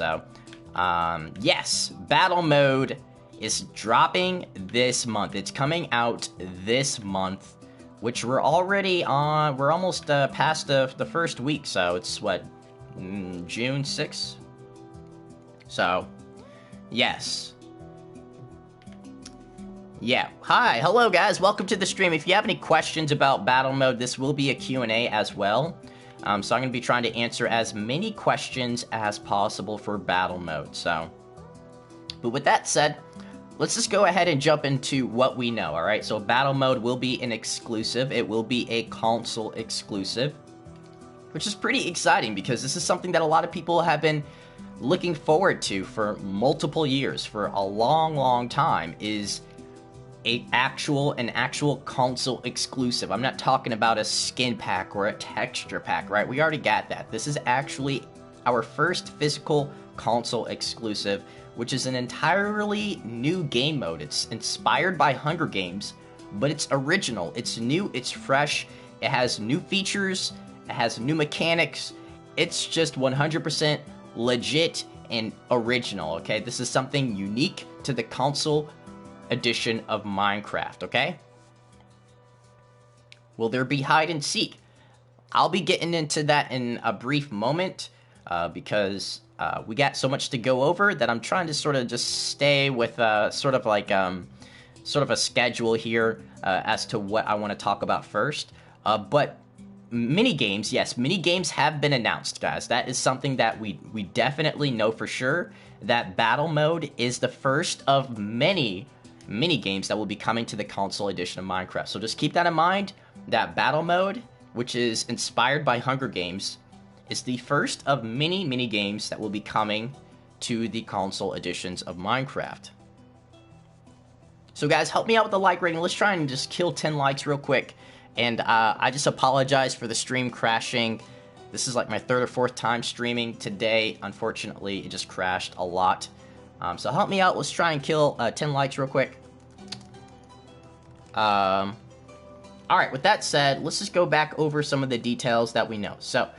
So, yes, battle mode is dropping this month. It's coming out this month, which we're already on. We're almost past the first week, so it's what, June 6th? So, yes. Yeah. Hi, hello guys, welcome to the stream. If you have any questions about battle mode, this will be a Q&A as well. So I'm going to be trying to answer as many questions as possible for battle mode. So, but with that said, let's just go ahead and jump into what we know, alright? So battle mode will be an exclusive. It will be a console exclusive, which is pretty exciting because this is something that a lot of people have been looking forward to for multiple years, for a long time, is an actual console exclusive. I'm not talking about a skin pack or a texture pack, right? We already got that. This is actually our first physical console exclusive, which is an entirely new game mode. It's inspired by Hunger Games, but it's original. It's new, it's fresh, it has new features, it has new mechanics. It's just 100% legit and original, okay? This is something unique to the console edition of Minecraft, okay? Will there be hide and seek? I'll be getting into that in a brief moment because we got so much to go over that I'm trying to sort of just stay with sort of a schedule here as to what I want to talk about first. But mini games, yes, mini games have been announced, guys. That is something that we definitely know for sure, that battle mode is the first of many mini games that will be coming to the console edition of Minecraft. So just keep that in mind, that battle mode, which is inspired by Hunger Games, is the first of many games that will be coming to the console editions of Minecraft. So guys, help me out with the like rating. Let's try and just kill 10 likes real quick. And I just apologize for the stream crashing. This is like my third or fourth time streaming today. Unfortunately, it just crashed a lot. So help me out. Let's try and kill 10 likes real quick. Alright, with that said, let's just go back over some of the details that we know. So,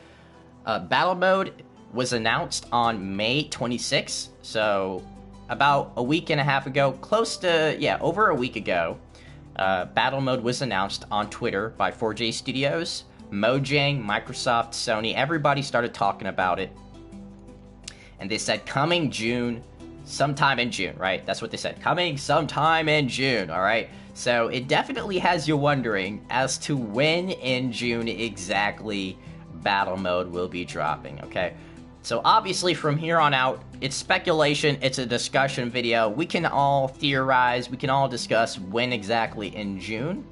battle mode was announced on May 26th. So, about a week and a half ago, close to, yeah, over a week ago, battle mode was announced on Twitter by 4J Studios, Mojang, Microsoft, Sony. Everybody started talking about it. And they said coming June, sometime in June, right? That's what they said. Coming sometime in June, alright? So it definitely has you wondering as to when in June exactly battle mode will be dropping, okay? So obviously from here on out, it's speculation, it's a discussion video. We can all theorize, we can all discuss when exactly in June.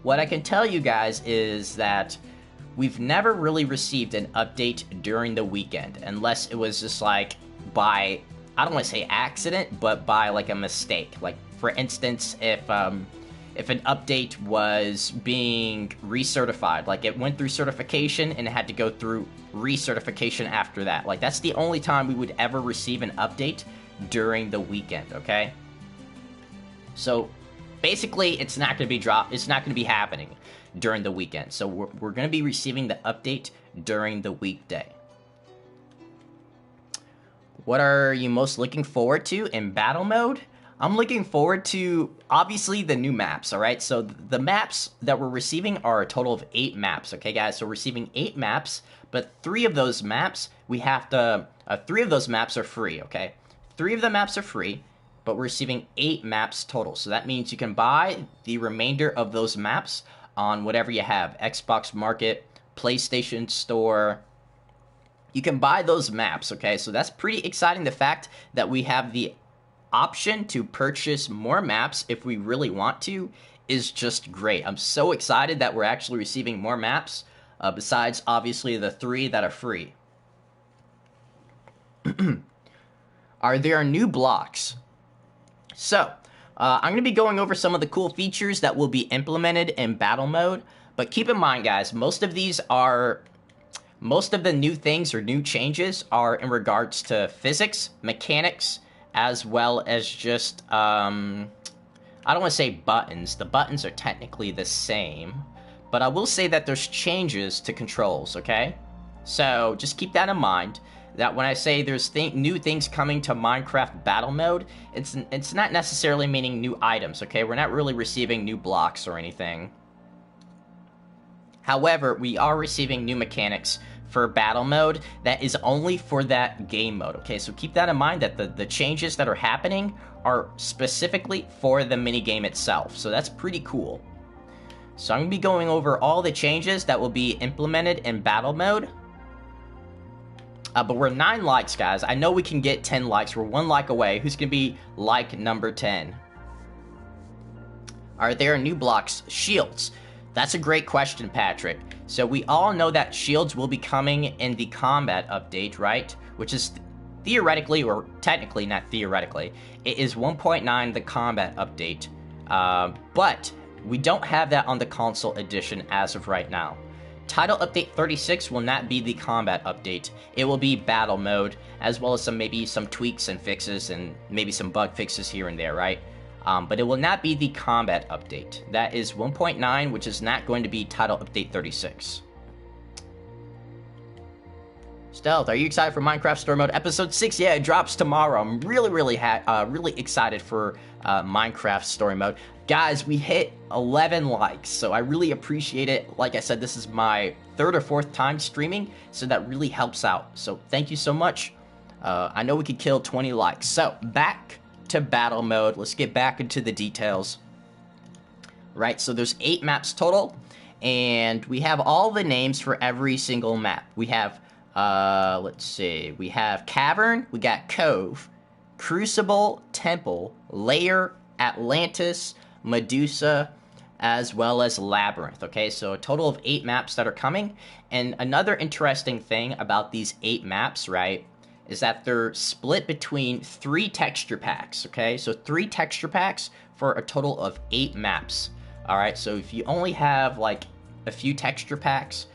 What I can tell you guys is that we've never really received an update during the weekend, unless it was just like by, I don't want to say accident, but by like a mistake. Like for instance, if an update was being recertified, like it went through certification and it had to go through recertification after that. Like that's the only time we would ever receive an update during the weekend, okay? So basically it's not going to be it's not going to be happening during the weekend. So we're going to be receiving the update during the weekday. What are you most looking forward to in battle mode? I'm looking forward to, obviously, the new maps, alright? So the maps that we're receiving are a total of 8 maps, okay, guys? So we're receiving 8 maps, but 3 of those maps, we have to, 3 of those maps are free, okay? 3 of the maps are free, but we're receiving 8 maps total. So that means you can buy the remainder of those maps on whatever you have. Xbox Market, PlayStation Store. You can buy those maps, okay? So that's pretty exciting. The fact that we have the option to purchase more maps if we really want to is just great. I'm so excited that we're actually receiving more maps, besides obviously the 3 that are free. Are there new blocks? So, I'm going to be going over some of the cool features that will be implemented in battle mode, but keep in mind guys, most of the new things or new changes are in regards to physics, mechanics, as well as just, I don't want to say buttons. The buttons are technically the same, but I will say that there's changes to controls, okay? So just keep that in mind. that when I say there's new things coming to Minecraft Battle Mode, it's not necessarily meaning new items, okay? We're not really receiving new blocks or anything. However, we are receiving new mechanics for Battle Mode that is only for that game mode, okay? So keep that in mind, that the changes that are happening are specifically for the minigame itself. So that's pretty cool. So I'm going to be going over all the changes that will be implemented in Battle Mode. But we're 9 likes, guys. I know we can get 10 likes. We're 1 like away. Who's going to be like number 10? Are there new blocks? Shields. That's a great question, Patrick. So we all know that shields will be coming in the combat update, right? Which is theoretically, or technically not theoretically, it is 1.9, the combat update. But we don't have that on the console edition as of right now. Title Update 36 will not be the combat update. It will be Battle Mode, as well as maybe some tweaks and fixes, and maybe some bug fixes here and there, right? But it will not be the combat update. That is 1.9, which is not going to be Title Update 36. Stealth, are you excited for Minecraft Story Mode Episode 6? Yeah, it drops tomorrow. I'm really excited for Minecraft Story Mode. Guys, we hit 11 likes, so I really appreciate it. Like I said, this is my 3rd or 4th time streaming, so that really helps out. So thank you so much. I know we could kill 20 likes. So back to Battle Mode. Let's get back into the details. Right, so there's 8 maps total, and we have all the names for every single map. We have, let's see, we have Cavern, we got Cove, Crucible, Temple, Lair, Atlantis, Medusa, as well as Labyrinth, okay? So a total of 8 maps that are coming, and another interesting thing about these 8 maps, right, is that they're split between 3 texture packs, okay? So 3 texture packs for a total of 8 maps, all right? So if you only have, like, a few texture packs,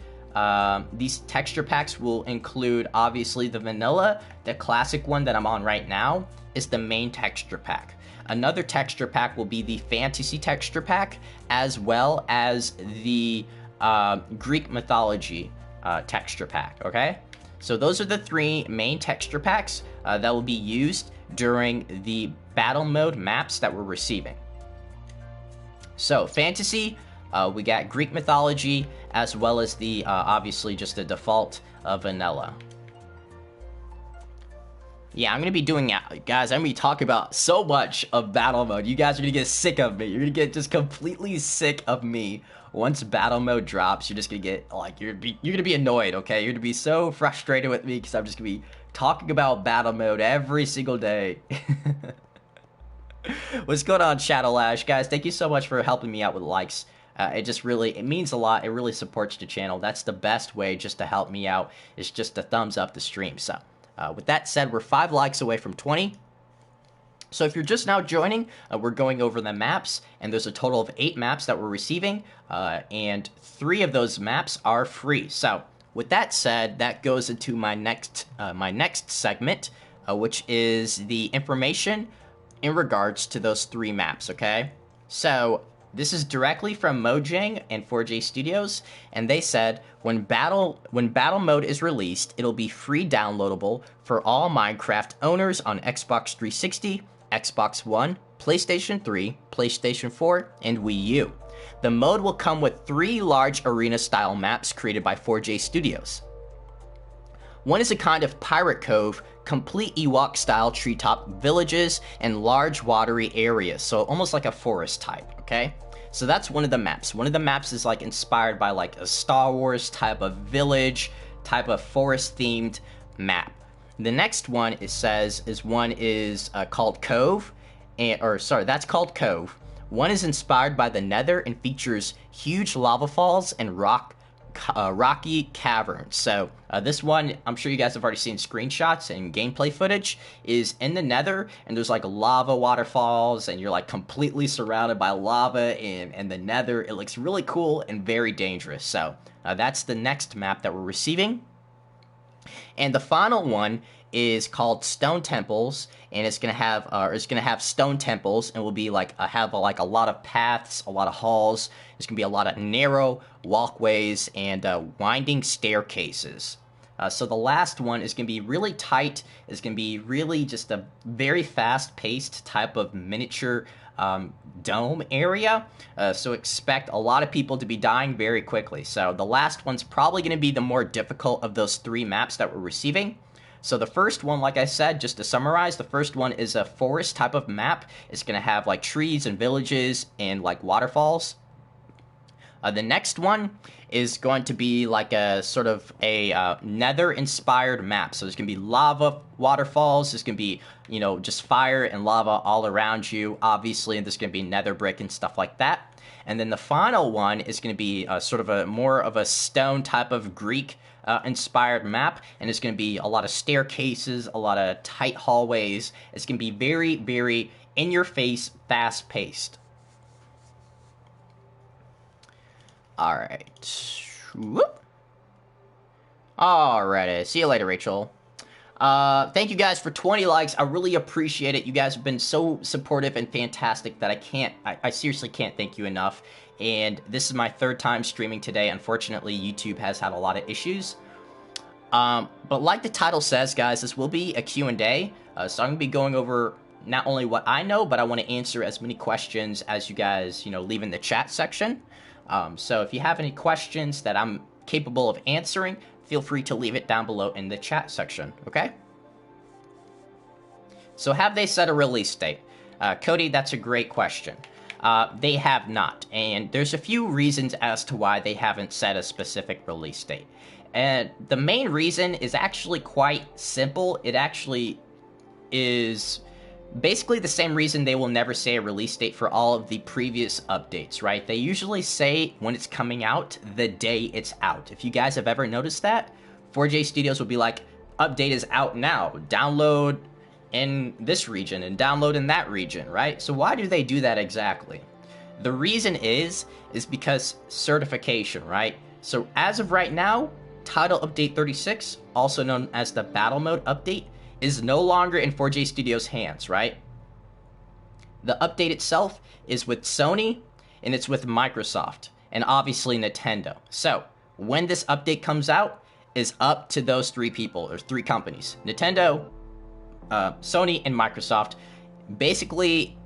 these texture packs will include, obviously, the vanilla. The classic one that I'm on right now is the main texture pack. Another texture pack will be the fantasy texture pack, as well as the Greek mythology texture pack, okay? So those are the 3 main texture packs that will be used during the battle mode maps that we're receiving. So fantasy, we got Greek mythology, as well as the, obviously, just the default vanilla. Yeah, I'm going to be doing, guys, I'm going to be talking about so much of battle mode. You guys are going to get sick of me. You're going to get just completely sick of me. Once battle mode drops, you're just going to get, like, you're going to be annoyed, okay? You're going to be so frustrated with me because I'm just going to be talking about battle mode every single day. What's going on, Shadow Lash? Guys, thank you so much for helping me out with likes. It means a lot. It really supports the channel. That's the best way just to help me out, is just to thumbs up the stream. So with that said, we're 5 likes away from 20. So if you're just now joining, we're going over the maps, and there's a total of 8 maps that we're receiving, and 3 of those maps are free. So with that said, that goes into my next segment, which is the information in regards to those 3 maps, okay? So this is directly from Mojang and 4J Studios, and they said, when battle mode is released, it'll be free downloadable for all Minecraft owners on Xbox 360, Xbox One, PlayStation 3, PlayStation 4, and Wii U. The mode will come with 3 large arena-style maps created by 4J Studios. One is a kind of pirate cove, complete Ewok-style treetop villages, and large watery areas, so almost like a forest type, okay? So that's one of the maps. One of the maps is like inspired by like a Star Wars type of village, type of forest-themed map. The next one, it says, is called Cove, that's called Cove. One is inspired by the Nether and features huge lava falls and rocky caverns. So this one, I'm sure you guys have already seen screenshots and gameplay footage, is in the Nether, and there's like lava waterfalls, and you're like completely surrounded by lava in the Nether. It looks really cool and very dangerous. So that's the next map that we're receiving. And the final one is called Stone Temples, and it's gonna have stone temples, and will be like have a lot of paths, a lot of halls. There's gonna be a lot of narrow walkways and winding staircases. So the last one is going to be really tight. It's going to be really just a very fast-paced type of miniature dome area. So expect a lot of people to be dying very quickly. So the last one's probably going to be the more difficult of those 3 maps that we're receiving. So the first one, like I said, just to summarize, the first one is a forest type of map. It's going to have like trees and villages and like waterfalls. The next one is going to be like a sort of a nether-inspired map. So there's going to be lava waterfalls. There's going to be, you know, just fire and lava all around you, obviously, and there's going to be nether brick and stuff like that. And then the final one is going to be sort of a more of a stone type of Greek inspired map, and it's going to be a lot of staircases, a lot of tight hallways. It's going to be very, very in-your-face, fast-paced. All right. Whoop. Alrighty. See you later, Rachel. Thank you guys for 20 likes. I really appreciate it. You guys have been so supportive and fantastic that I seriously can't thank you enough. And this is my 3rd time streaming today. Unfortunately, YouTube has had a lot of issues. But like the title says, guys, this will be a Q&A. So I'm going to be going over not only what I know, but I want to answer as many questions as you guys, you know, leave in the chat section. So if you have any questions that I'm capable of answering, feel free to leave it down below in the chat section, okay? So have they set a release date? Cody, that's a great question. They have not, and there's a few reasons as to why they haven't set a specific release date. And the main reason is actually quite simple. It actually is basically the same reason they will never say a release date for all of the previous updates, right? They usually say when it's coming out, the day it's out. If you guys have ever noticed that, 4J Studios will be like, update is out now, download in this region and download in that region, right? So why do they do that exactly? The reason is because certification, right? So as of right now, Title Update 36, also known as the Battle Mode Update, is no longer in 4J Studios' hands, right? The update itself is with Sony, and it's with Microsoft, and obviously Nintendo. So, when this update comes out is up to those 3 people, or 3 companies. Nintendo, Sony, and Microsoft. Basically,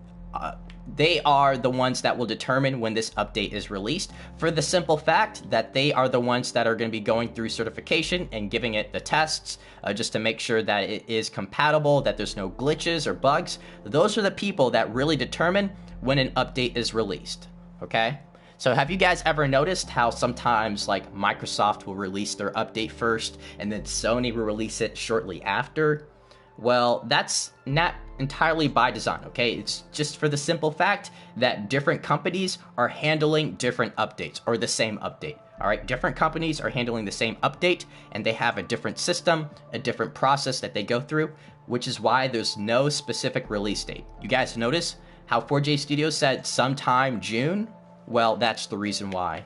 they are the ones that will determine when this update is released, for the simple fact that they are the ones that are going to be going through certification and giving it the tests, just to make sure that it is compatible, that there's no glitches or bugs. Those are the people that really determine when an update is released, okay? So have you guys ever noticed how sometimes like Microsoft will release their update first and then Sony will release it shortly after? Well, that's not entirely by design, okay? It's just for the simple fact that different companies are handling different updates, or the same update, all right? Different companies are handling the same update, and they have a different system, a different process that they go through, which is why there's no specific release date. You guys notice how 4J Studios said sometime June? Well, that's the reason why.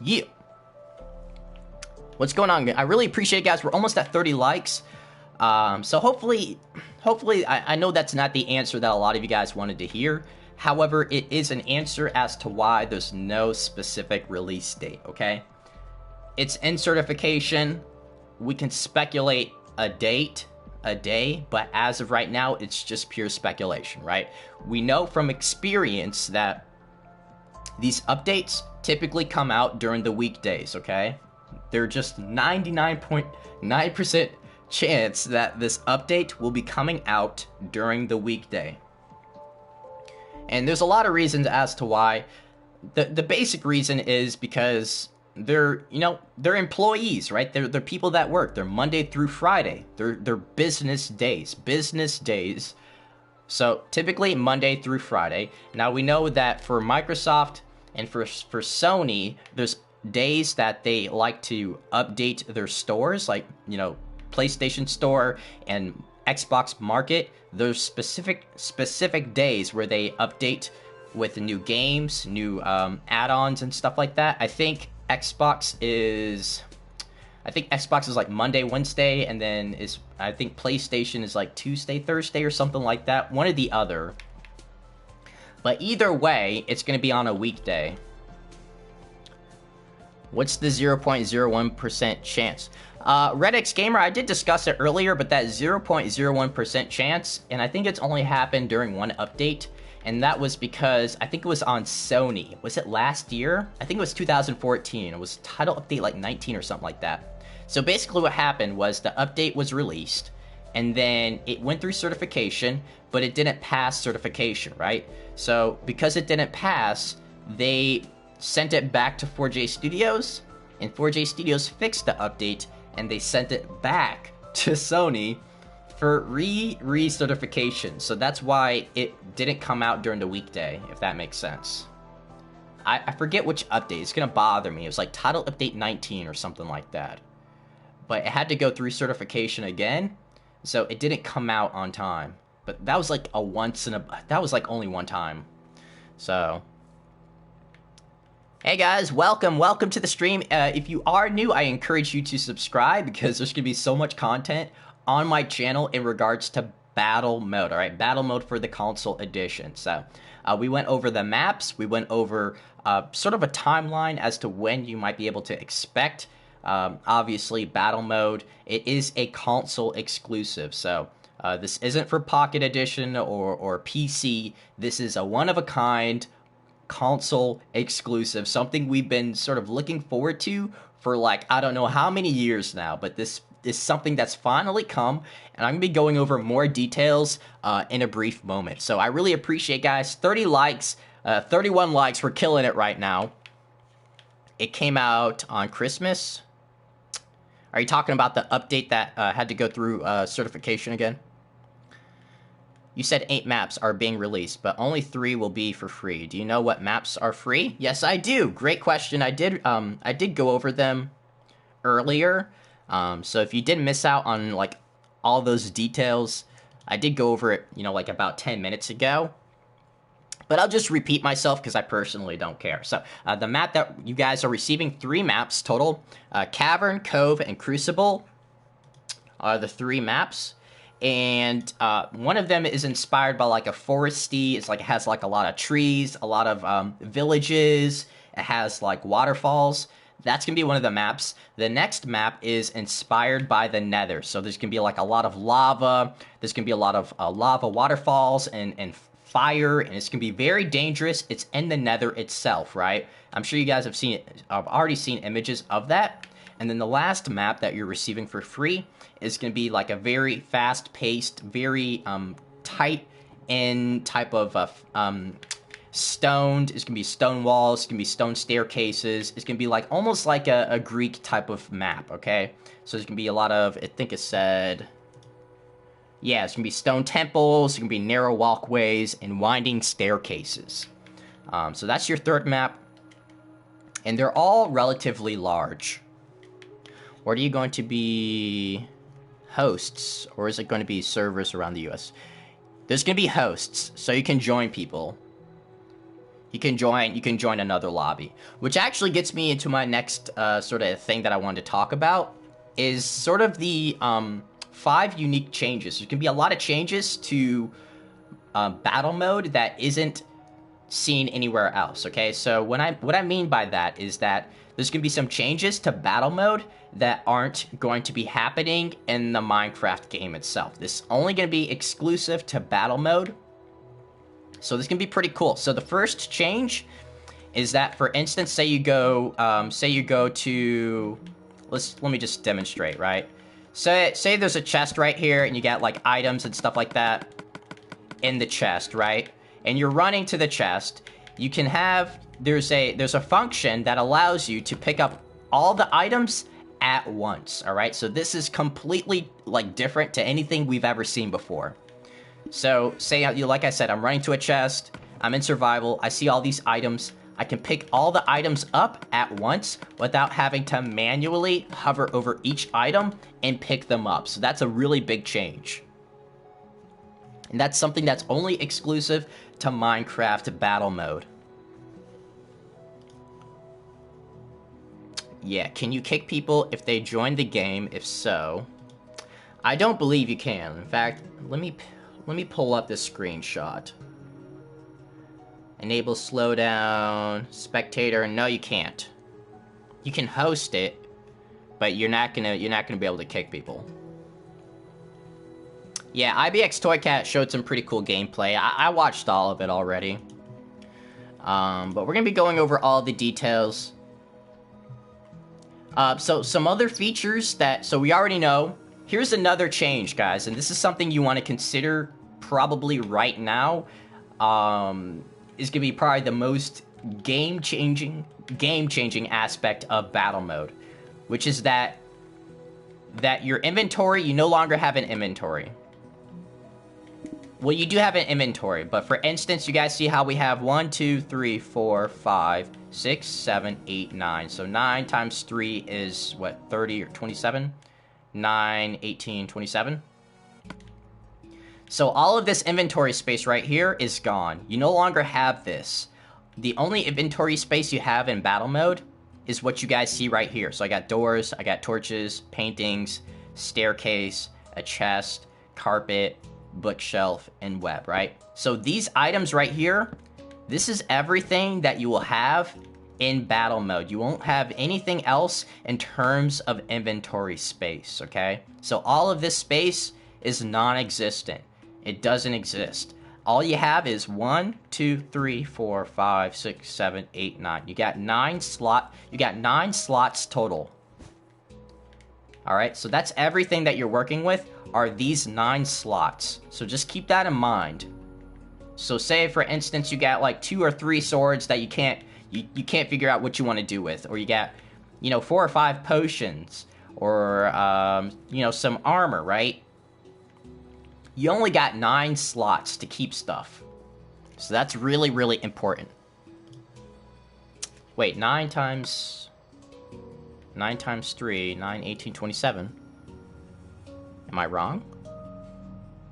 Yeah. What's going on? I really appreciate it, guys. We're almost at 30 likes. So hopefully, I know that's not the answer that a lot of you guys wanted to hear. However, it is an answer as to why there's no specific release date, okay? It's in certification. We can speculate a date, a day, but as of right now, it's just pure speculation, right? We know from experience that these updates typically come out during the weekdays, okay? They're just 99.9% chance that this update will be coming out during the weekday. And there's a lot of reasons as to why. The basic reason is because they're employees, right? They're people that work. They're Monday through Friday. They're business days. So typically Monday through Friday. Now we know that for Microsoft and for Sony, there's days that they like to update their stores, like, PlayStation Store and Xbox Market. There's specific days where they update with new games, new add-ons and stuff like that. I think Xbox is like Monday, Wednesday, and then I think PlayStation is like Tuesday, Thursday, or something like that. One or the other. But either way, it's going to be on a weekday. What's the 0.01% chance? Redx Gamer, I did discuss it earlier, but that 0.01% chance, and I think it's only happened during one update, and that was because I think it was on Sony. Was it last year? I think it was 2014. It was title update like 19 or something like that. So basically what happened was the update was released, and then it went through certification, but it didn't pass certification, right? So because it didn't pass, they sent it back to 4J Studios, and 4J Studios fixed the update, and they sent it back to Sony for recertification. So that's why it didn't come out during the weekday, if that makes sense. I forget which update. It's gonna bother me. It was like title update 19 or something like that. But it had to go through certification again, so it didn't come out on time. But that was like that was like only one time. So hey guys, welcome to the stream. If you are new, I encourage you to subscribe because there's gonna be so much content on my channel in regards to battle mode. All right, battle mode for the console edition. So we went over the maps, we went over sort of a timeline as to when you might be able to expect obviously battle mode. It is a console exclusive, so this isn't for Pocket Edition or PC. This is a one-of-a-kind console exclusive, something we've been sort of looking forward to for like I don't know how many years now, but this is something that's finally come, and I'm gonna be going over more details in a brief moment. So I really appreciate, guys. 30 likes, 31 likes. We're killing it right now. It came out on Christmas. Are you talking about the update that had to go through certification again? You said 8 maps are being released, but only 3 will be for free. Do you know what maps are free? Yes, I do. Great question. I did go over them earlier. So if you did miss out on like all those details, I did go over it, you know, like about 10 minutes ago. But I'll just repeat myself because I personally don't care. So the map that you guys are receiving, 3 maps total. Cavern, Cove, and Crucible are the 3 maps. And one of them is inspired by like a foresty. It's like it has like a lot of trees, a lot of villages. It has like waterfalls. That's going to be one of the maps. The next map is inspired by the Nether. So there's going to be like a lot of lava. There's going to be a lot of lava waterfalls and fire. And it's going to be very dangerous. It's in the Nether itself, right? I'm sure you guys have seen it. I've already seen images of that. And then the last map that you're receiving for free is going to be like a very fast-paced, very tight-in type of stoned. It's going to be stone walls. It's going to be stone staircases. It's going to be like almost like a Greek type of map, okay? So there's going to be a lot of, I think it said, yeah, it's going to be stone temples. It's going to be narrow walkways and winding staircases. So that's your third map. And they're all relatively large. Or are you going to be hosts, or is it going to be servers around the US? There's going to be hosts, so you can join people. You can join another lobby, which actually gets me into my next sort of thing that I wanted to talk about, is sort of the 5 unique changes. There's going to be a lot of changes to battle mode that isn't seen anywhere else, okay? So what I mean by that is that there's going to be some changes to battle mode that aren't going to be happening in the Minecraft game itself. This is only going to be exclusive to battle mode. So this can be pretty cool. So the first change is that, for instance, say you go to, let me just demonstrate, right? Say there's a chest right here, and you got like items and stuff like that in the chest, right? And you're running to the chest. You can have, there's a function that allows you to pick up all the items at once, all right? So this is completely like different to anything we've ever seen before. So say, like I said, I'm running to a chest, I'm in survival, I see all these items, I can pick all the items up at once without having to manually hover over each item and pick them up. So that's a really big change. And that's something that's only exclusive to Minecraft battle mode. Yeah, can you kick people if they join the game? If so, I don't believe you can. In fact, let me pull up this screenshot. Enable slowdown, spectator. No, you can't. You can host it, but you're not gonna be able to kick people. Yeah, IBX Toycat showed some pretty cool gameplay. I watched all of it already. But we're gonna be going over all the details. So some other features so we already know. Here's another change, guys, and this is something you want to consider probably right now. Is gonna be probably the most game-changing aspect of battle mode, which is that your inventory, you no longer have an inventory. Well, you do have an inventory, but for instance, you guys see how we have 1, 2, 3, 4, 5, 6, 7, 8, 9. So 9 times 3 is, what, 30 or 27? 9, 18, 27. So all of this inventory space right here is gone. You no longer have this. The only inventory space you have in battle mode is what you guys see right here. So I got doors, I got torches, paintings, staircase, a chest, carpet, bookshelf, and web, right? So these items right here, this is everything that you will have in battle mode. You won't have anything else in terms of inventory space, okay? So all of this space is non-existent. It doesn't exist. All you have is 1, 2, 3, 4, 5, 6, 7, 8, 9. You got 9 slots total. All right, so that's everything that you're working with are these 9 slots. So just keep that in mind. So say, for instance, you got like 2 or 3 swords that you can't figure out what you want to do with, or you got, 4 or 5 potions, or some armor, right? You only got 9 slots to keep stuff. So that's really, really important. Wait, 9 times 3, 9, 18, 27. Am I wrong?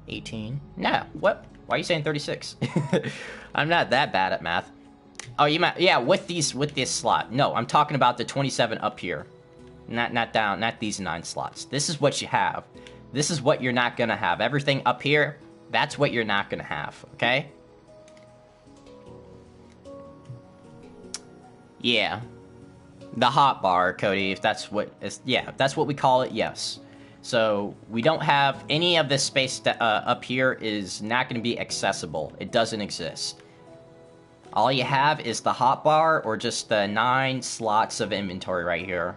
18? No, what? Why are you saying 36? I'm not that bad at math. Oh, yeah, with this slot. No, I'm talking about the 27 up here. Not these 9 slots. This is what you have. This is what you're not gonna have. Everything up here, that's what you're not gonna have, okay? Yeah. The hot bar, Cody, if that's what we call it, yes. So we don't have any of this space that, up here is not going to be accessible. It doesn't exist. All you have is the hotbar or just the 9 slots of inventory right here.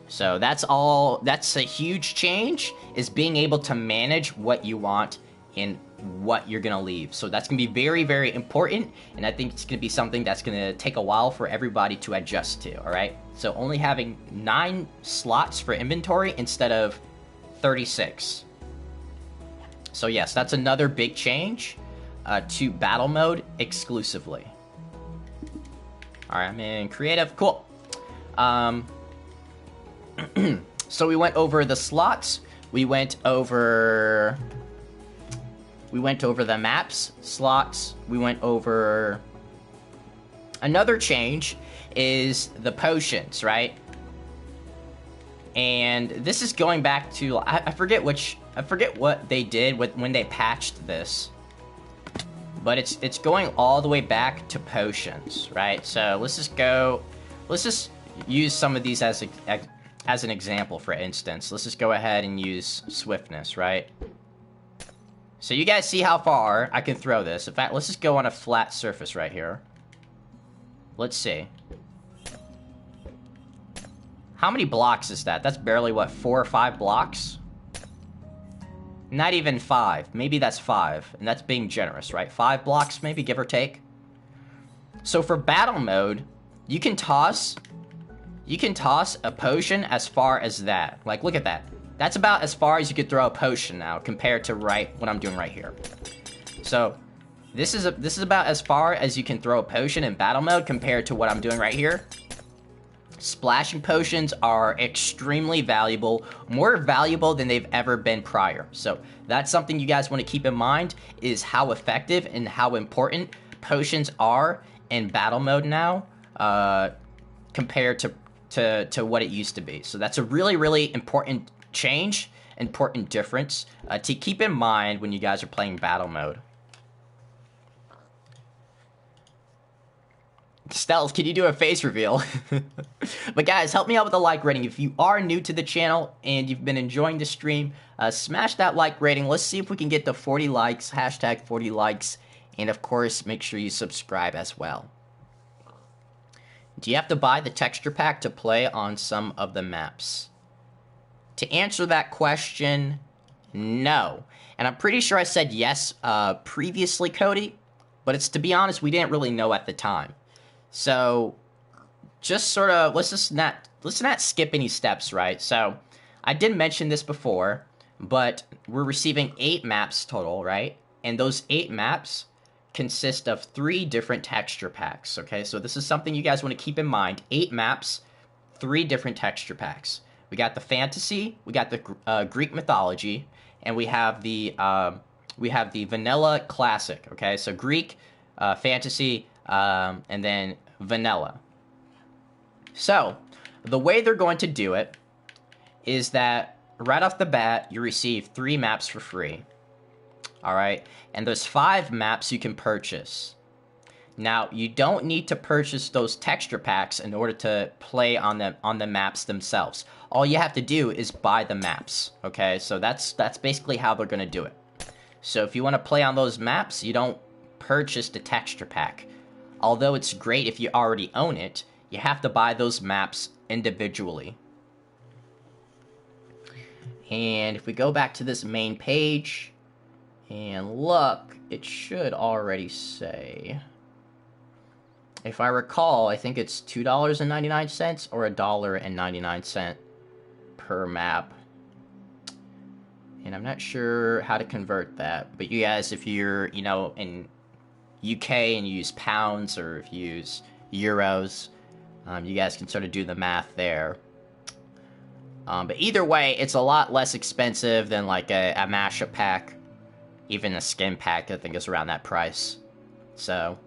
So that's all. That's a huge change, is being able to manage what you want and what you're going to leave. So that's going to be very, very important, and I think it's going to be something that's going to take a while for everybody to adjust to, all right? So only having 9 slots for inventory instead of 36. So yes, that's another big change to battle mode exclusively. All right, I'm in creative. Cool. So we went over the slots. We went over the maps, slots. We went over... Another change is the potions, right? And this is going back to... I forget what they did when they patched this. But it's going all the way back to potions, right? So let's just use some of these as an example, for instance. Let's just go ahead and use swiftness, right? So you guys see how far I can throw this. In fact, let's just go on a flat surface right here. Let's see. How many blocks is that? That's barely, what, 4 or 5 blocks? Not even 5. Maybe that's 5. And that's being generous, right? 5 blocks, maybe, give or take. So for battle mode, you can toss a potion as far as that. Like, look at that. That's about as far as you could throw a potion now, compared to what I'm doing right here. So this is about as far as you can throw a potion in battle mode compared to what I'm doing right here. Splashing potions are extremely valuable, more valuable than they've ever been prior. So that's something you guys want to keep in mind, is how effective and how important potions are in battle mode now, compared to what it used to be. So that's a really, really important change, important difference to keep in mind when you guys are playing battle mode. Stealth, can you do a face reveal? But guys, help me out with a like rating. If you are new to the channel and you've been enjoying the stream, smash that like rating. Let's see if we can get to 40 likes, hashtag 40 likes. And of course, make sure you subscribe as well. Do you have to buy the texture pack to play on some of the maps? To answer that question, no. And I'm pretty sure I said yes previously, Cody. But it's, to be honest, we didn't really know at the time. So, just sort of, let's not skip any steps, right? So, I did mention this before, but we're receiving 8 maps total, right? And those 8 maps consist of 3 different texture packs, okay? So this is something you guys want to keep in mind. 8 maps, 3 different texture packs. We got the fantasy, we got the Greek mythology, and we have the vanilla classic, okay? So Greek, fantasy, and then vanilla. So, the way they're going to do it is that right off the bat, you receive 3 maps for free. Alright? And there's 5 maps you can purchase. Now, you don't need to purchase those texture packs in order to play on the maps themselves. All you have to do is buy the maps. Okay? So that's basically how they're going to do it. So if you want to play on those maps, you don't purchase the texture pack. Although it's great if you already own it, you have to buy those maps individually. And if we go back to this main page and look, it should already say, if I recall, I think it's $2.99 or $1.99 per map. And I'm not sure how to convert that, but you guys, if you're, in UK and you use pounds, or if you use euros, you guys can sort of do the math there. But either way, it's a lot less expensive than like a mashup pack. Even a skin pack, I think, is around that price. So,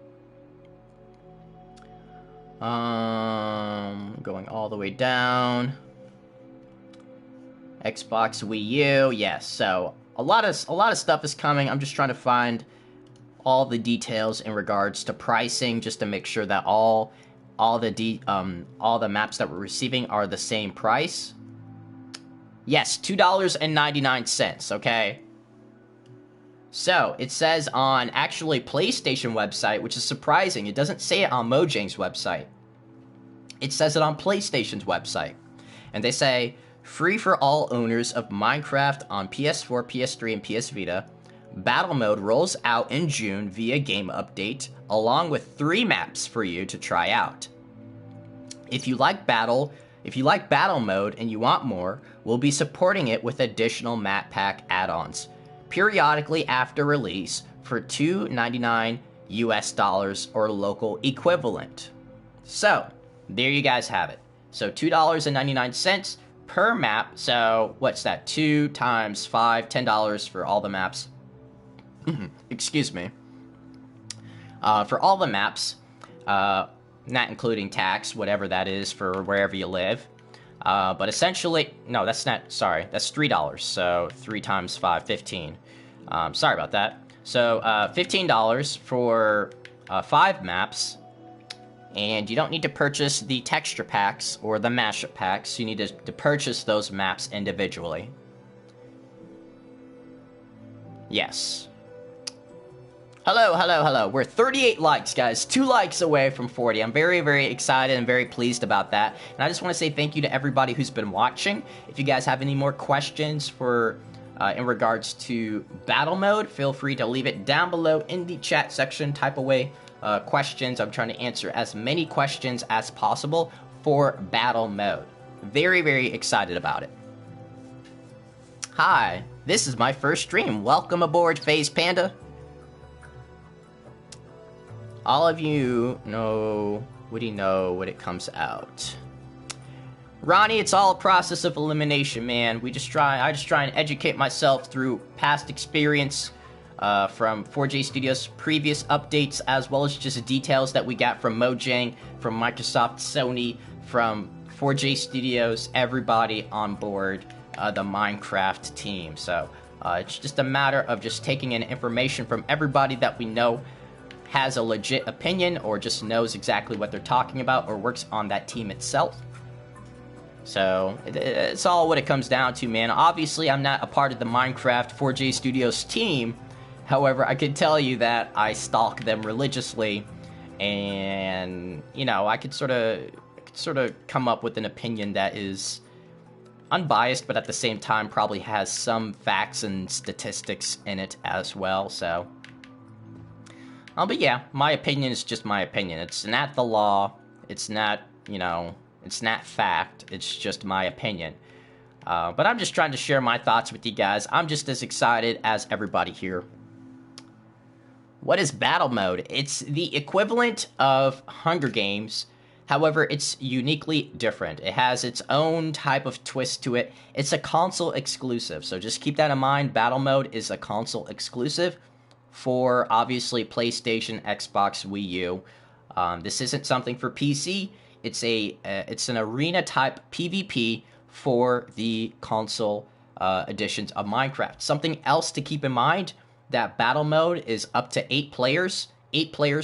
going all the way down. Xbox, Wii U, yes. So a lot of stuff is coming. I'm just trying to find all the details in regards to pricing, just to make sure that all the maps that we're receiving are the same price. Yes, $2.99. Okay. So it says on actually PlayStation website, which is surprising. It doesn't say it on Mojang's website. It says it on PlayStation's website, and they say, free for all owners of Minecraft on PS4, PS3, and PS Vita. Battle mode rolls out in June via game update, along with 3 maps for you to try out. If you like battle mode and you want more, we'll be supporting it with additional map pack add-ons periodically after release for $2.99 US or local equivalent. So, there you guys have it. So $2.99 per map. So what's that? 2 times 5, $10 for all the maps. Excuse me. For all the maps, not including tax, whatever that is for wherever you live. But essentially, no, that's not, sorry, that's $3. So 3 times 5, 15. Sorry about that. So $15 for 5 maps. And you don't need to purchase the texture packs or the mashup packs. You need to purchase those maps individually. Yes. Hello. We're 38 likes, guys. 2 likes away from 40. I'm very, very excited and very pleased about that. And I just want to say thank you to everybody who's been watching. If you guys have any more questions for in regards to battle mode, feel free to leave it down below in the chat section. Type away questions. I'm trying to answer as many questions as possible for battle mode. Very, very excited about it. Hi, this is my first stream. Welcome aboard, FaZe Panda. All of you know, would know when it comes out? Ronnie, it's all a process of elimination, man. I just try and educate myself through past experience from 4J Studios' previous updates, as well as just details that we got from Mojang, from Microsoft, Sony, from 4J Studios, everybody on board the Minecraft team. So it's just a matter of just taking in information from everybody that we know has a legit opinion or just knows exactly what they're talking about or works on that team itself. So, it's all what it comes down to, man. Obviously, I'm not a part of the Minecraft 4J Studios team. However, I can tell you that I stalk them religiously. And, you know, I could sort of come up with an opinion that is unbiased, but at the same time probably has some facts and statistics in it as well, so. But yeah, my opinion is just my opinion. It's not the law. It's not, you know, it's not fact. It's just my opinion. But I'm just trying to share my thoughts with you guys. I'm just as excited as everybody here. What is battle mode? It's the equivalent of Hunger Games. However, it's uniquely different. It has its own type of twist to it. It's a console exclusive. So just keep that in mind. Battle mode is a console exclusive for obviously PlayStation, Xbox, Wii U. This isn't something for PC. It's an arena type PvP for the console editions of Minecraft. Something else to keep in mind, that battle mode is up to 8 players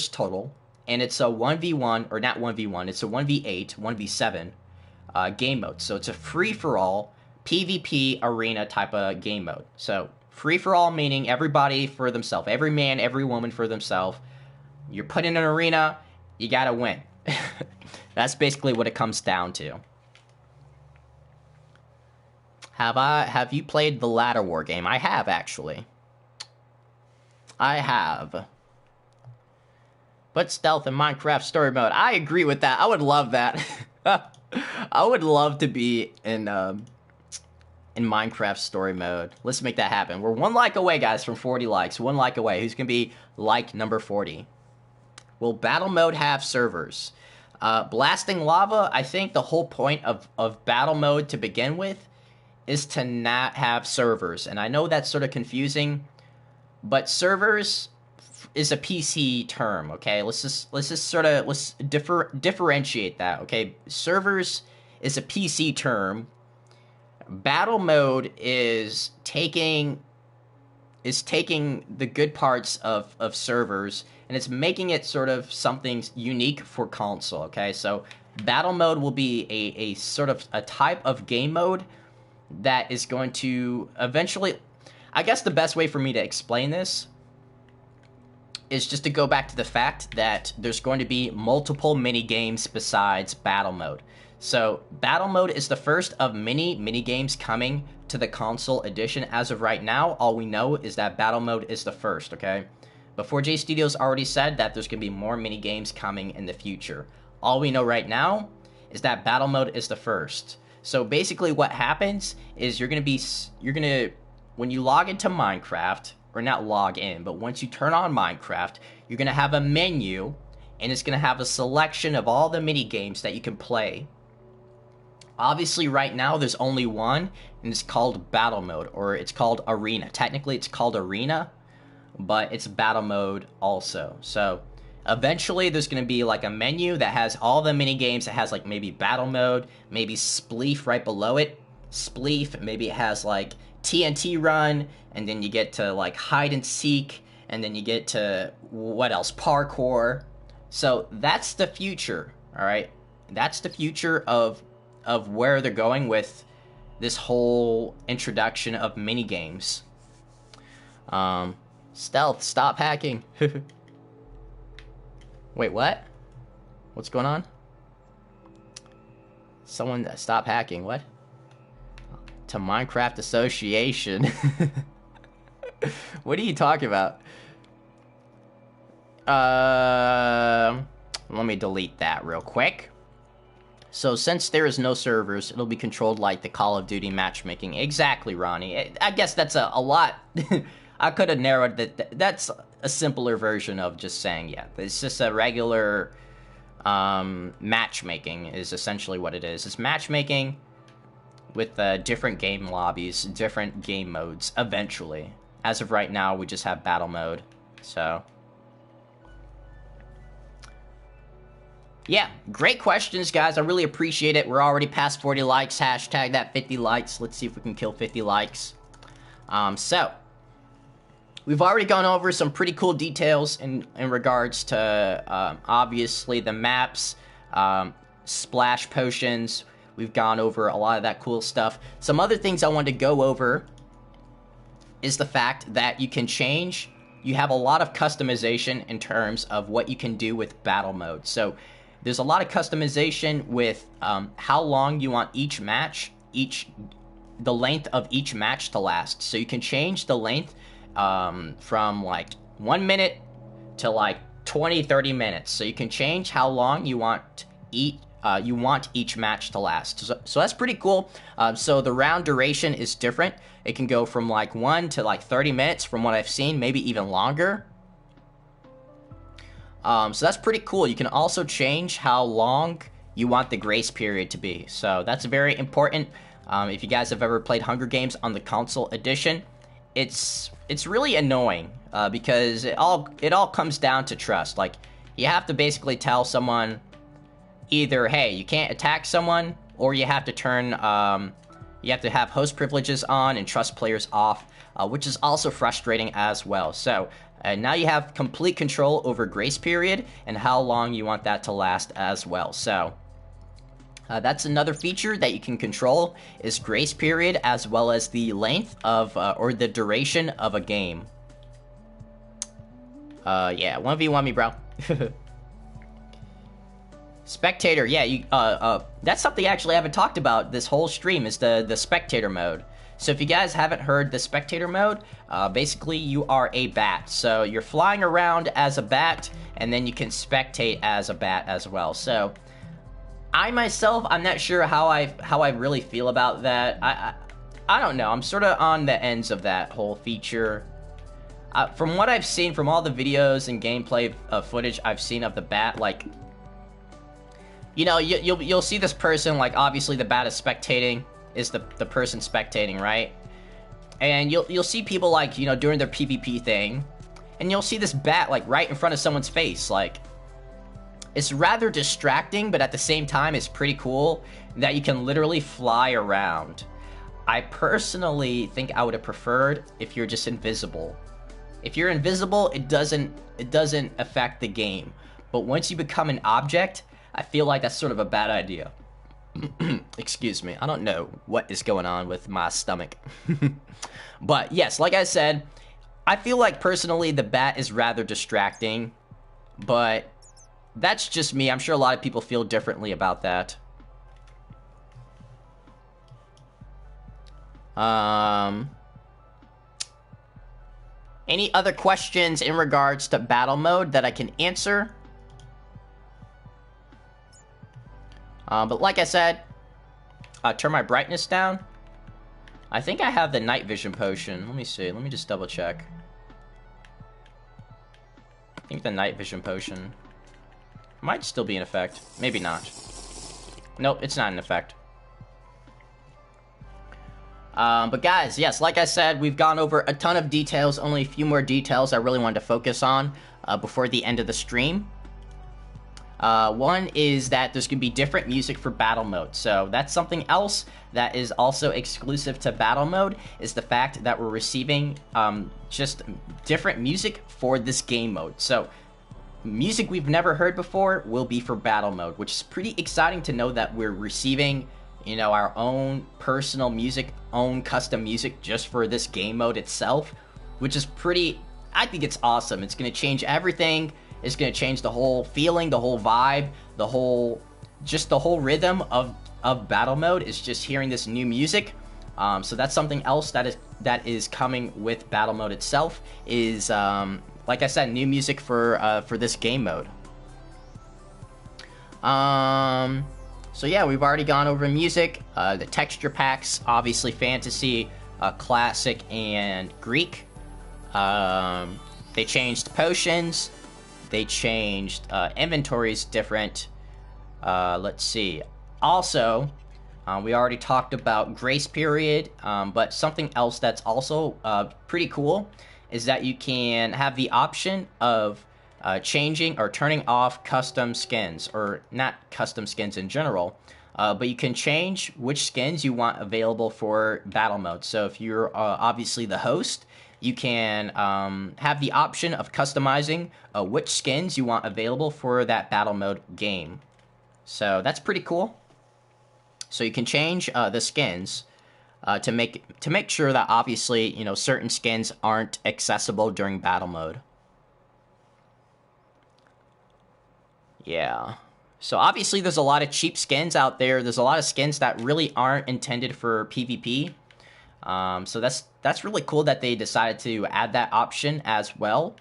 total, and it's a 1v1, or not 1v1, it's a 1v8, 1v7 game mode. So it's a free-for-all PvP arena type of game mode. So free-for-all meaning everybody for themselves, every man, every woman for themselves. You're put in an arena, you gotta win. That's basically what it comes down to. Have you played the Ladder War game? I have, actually. I have. But stealth in Minecraft story mode. I agree with that. I would love that. I would love to be in Minecraft story mode. Let's make that happen. We're 1 like away, guys, from 40 likes. 1 like away. Who's going to be like number 40? Will battle mode have servers? Blasting lava, I think the whole point of battle mode to begin with is to not have servers. And I know that's sort of confusing, but servers is a PC term, okay? Let's differentiate that, okay? Servers is a PC term. Battle mode is taking the good parts of servers, and it's making it sort of something unique for console, okay? So battle mode will be a sort of a type of game mode that is going to eventually, I guess the best way for me to explain this is just to go back to the fact that there's going to be multiple mini games besides battle mode. So battle mode is the first of many mini games coming to the console edition. As of right now, all we know is that battle mode is the first, okay? But 4J Studios already said that there's going to be more mini games coming in the future. All we know right now is that battle mode is the first. So basically what happens is when you log into Minecraft, or not log in, but once you turn on Minecraft, you're going to have a menu, and it's going to have a selection of all the mini games that you can play. Obviously, right now, there's only one, and it's called Battle Mode, or it's called Arena. Technically, it's called Arena, but it's Battle Mode also. So, eventually, there's going to be, like, a menu that has all the mini games. It has, like, maybe Battle Mode, maybe Spleef right below it. Spleef, maybe it has, like, TNT Run, and then you get to, like, Hide and Seek, and then you get to, what else? Parkour. So, that's the future, alright? That's the future of where they're going with this whole introduction of mini games. Stealth, stop hacking. Wait, what? What's going on? Someone stop hacking, what? To Minecraft Association. What are you talking about? Let me delete that real quick. So since there is no servers, it'll be controlled like the Call of Duty matchmaking. Exactly, Ronnie. I guess that's a lot. I could have narrowed that. That's a simpler version of just saying, yeah. It's just a regular matchmaking is essentially what it is. It's matchmaking with different game lobbies, different game modes, eventually. As of right now, we just have battle mode. So yeah, great questions, guys. I really appreciate it. We're already past 40 likes. Hashtag that 50 likes. Let's see if we can kill 50 likes. So, we've already gone over some pretty cool details in regards to obviously the maps, splash potions. We've gone over a lot of that cool stuff. Some other things I wanted to go over is the fact that you can change. You have a lot of customization in terms of what you can do with battle mode. So there's a lot of customization with how long you want each match, the length of each match to last. So you can change the length from like 1 minute to like 20-30 minutes. So you can change how long you want each match to last. So that's pretty cool. So the round duration is different. It can go from like 1 to like 30 minutes from what I've seen, maybe even longer. So that's pretty cool. You can also change how long you want the grace period to be. So that's very important. If you guys have ever played Hunger Games on the console edition, it's really annoying because it all comes down to trust. Like, you have to basically tell someone either, hey, you can't attack someone, or you have to turn you have to have host privileges on and trust players off, which is also frustrating as well. So now you have complete control over grace period and how long you want that to last as well. So that's another feature that you can control, is grace period, as well as the length of or the duration of a game. Yeah, 1v1 me, bro. Spectator, yeah, you that's something actually I haven't talked about this whole stream, is the spectator mode. So if you guys haven't heard the spectator mode, basically you are a bat. So you're flying around as a bat, and then you can spectate as a bat as well. So I myself, I'm not sure how I really feel about that. I don't know. I'm sort of on the ends of that whole feature. From what I've seen, from all the videos and gameplay footage I've seen of the bat, like, you know, you'll see this person, like, obviously the bat is spectating, is the person spectating, right? And you'll see people, like, you know, doing their PvP thing, and you'll see this bat, like, right in front of someone's face. Like, it's rather distracting, but at the same time, it's pretty cool that you can literally fly around. I personally think I would have preferred if you're just invisible. If you're invisible, it doesn't affect the game. But once you become an object, I feel like that's sort of a bad idea. Excuse me. I don't know what is going on with my stomach. But yes, like I said, I feel like personally the bat is rather distracting. But that's just me. I'm sure a lot of people feel differently about that. Any other questions in regards to battle mode that I can answer? But like I said, turn my brightness down. I think I have the night vision potion. Let me see. Let me just double check. I think the night vision potion might still be in effect. Maybe not. Nope, it's not in effect. But guys, yes, like I said, we've gone over a ton of details. Only a few more details I really wanted to focus on before the end of the stream. One is that there's going to be different music for battle mode. So that's something else that is also exclusive to battle mode, is the fact that we're receiving just different music for this game mode. So music we've never heard before will be for battle mode, which is pretty exciting to know that we're receiving, you know, our own personal music, own custom music just for this game mode itself, which is pretty, I think it's awesome. It's going to change everything. It's going to change the whole feeling, the whole vibe, the whole rhythm of battle mode is just hearing this new music. So that's something else that is coming with battle mode itself, is like I said, new music for this game mode. So yeah, we've already gone over music, the texture packs, obviously fantasy, classic, and Greek. They changed potions. They changed inventories different. Let's see. Also, we already talked about grace period, but something else that's also pretty cool is that you can have the option of changing or turning off custom skins, or not custom skins in general, but you can change which skins you want available for battle mode. So if you're obviously the host, you can have the option of customizing which skins you want available for that battle mode game. So that's pretty cool. So you can change the skins to make sure that obviously, you know, certain skins aren't accessible during battle mode. Yeah. So obviously there's a lot of cheap skins out there. There's a lot of skins that really aren't intended for PvP. So that's really cool that they decided to add that option as well.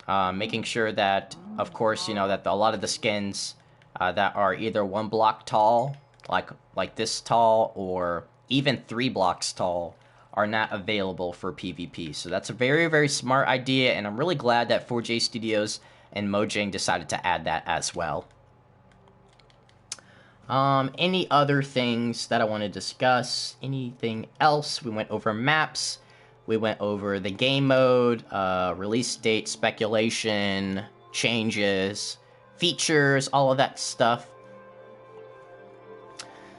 Making sure that, of course, you know, that a lot of the skins that are either 1 block tall, like this tall, or even 3 blocks tall, are not available for PvP. So that's a very, very smart idea, and I'm really glad that 4J Studios and Mojang decided to add that as well. Any other things that I want to discuss? Anything else? We went over maps. We went over the game mode, release date, speculation, changes, features, all of that stuff.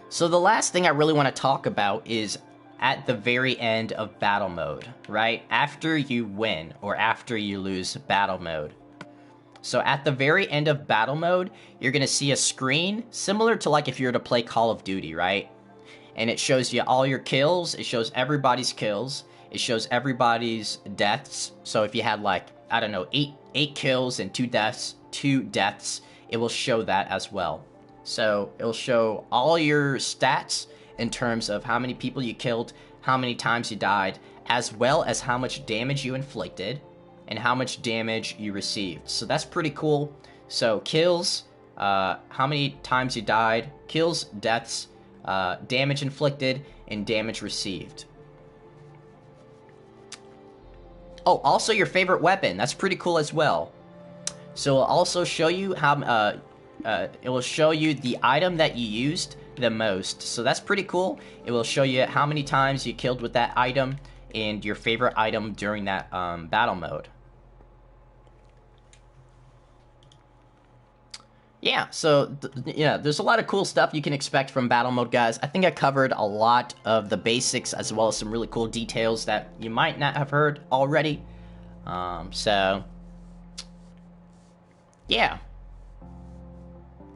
So the last thing I really want to talk about is at the very end of battle mode, right? After you win or after you lose battle mode. So at the very end of battle mode, you're going to see a screen similar to like if you were to play Call of Duty, right? And it shows you all your kills. It shows everybody's kills. It shows everybody's deaths. So if you had like, I don't know, 8 kills and 2 deaths, it will show that as well. So it'll show all your stats in terms of how many people you killed, how many times you died, as well as how much damage you inflicted and how much damage you received. So that's pretty cool. So kills, how many times you died, kills, deaths, damage inflicted, and damage received. Oh, also your favorite weapon. That's pretty cool as well. So it'll also show you how it will show you the item that you used the most. So that's pretty cool. It will show you how many times you killed with that item and your favorite item during that battle mode. Yeah, so yeah, there's a lot of cool stuff you can expect from battle mode, guys. I think I covered a lot of the basics as well as some really cool details that you might not have heard already. So yeah.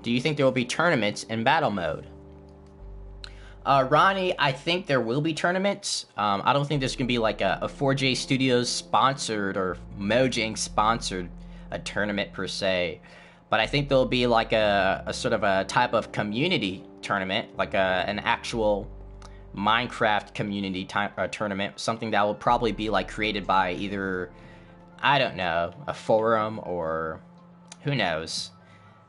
Do you think there will be tournaments in battle mode? Ronnie, I think there will be tournaments. I don't think there's going to be like a 4J Studios sponsored or Mojang sponsored a tournament per se. But I think there'll be like a sort of a type of community tournament, like an actual Minecraft community tournament, something that will probably be like created by either, I don't know, a forum or who knows.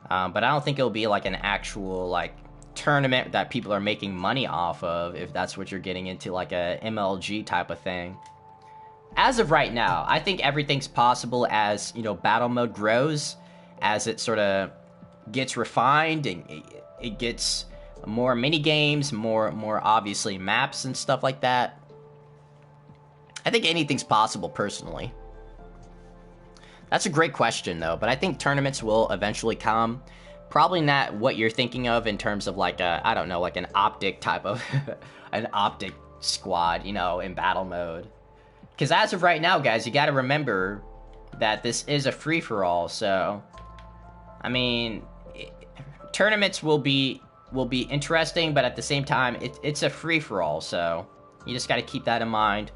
But I don't think it'll be like an actual like tournament that people are making money off of, if that's what you're getting into, like a MLG type of thing. As of right now, I think everything's possible as, you know, battle mode grows, as it sort of gets refined and it gets more mini games, more obviously maps and stuff like that. I think anything's possible personally. That's a great question though, but I think tournaments will eventually come. Probably not what you're thinking of in terms of like a, I don't know, like an optic type of an optic squad, you know, in battle mode. Because as of right now, guys, you got to remember that this is a free-for-all, so I mean, tournaments will be interesting, but at the same time, it's a free-for-all, so you just got to keep that in mind.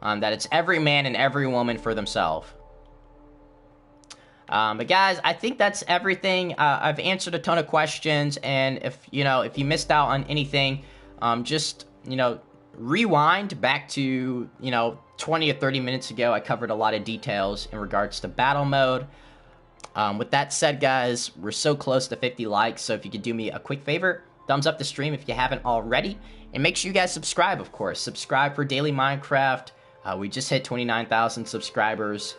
That it's every man and every woman for themselves. But guys, I think that's everything. I've answered a ton of questions, and if you missed out on anything, just rewind back to 20 or 30 minutes ago. I covered a lot of details in regards to battle mode. With that said, guys, we're so close to 50 likes, so if you could do me a quick favor, thumbs up the stream if you haven't already, and make sure you guys subscribe, of course. Subscribe for daily Minecraft. We just hit 29,000 subscribers.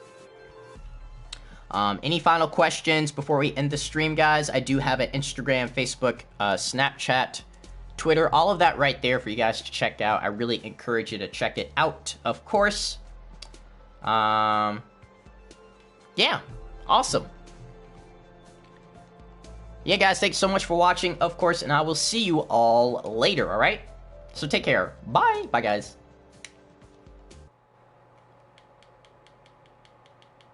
Any final questions before we end the stream, guys? I do have an Instagram, Facebook, Snapchat, Twitter, all of that right there for you guys to check out. I really encourage you to check it out, of course. Yeah, awesome. Yeah, guys, thanks so much for watching, of course, and I will see you all later, all right? So take care. Bye. Bye, guys.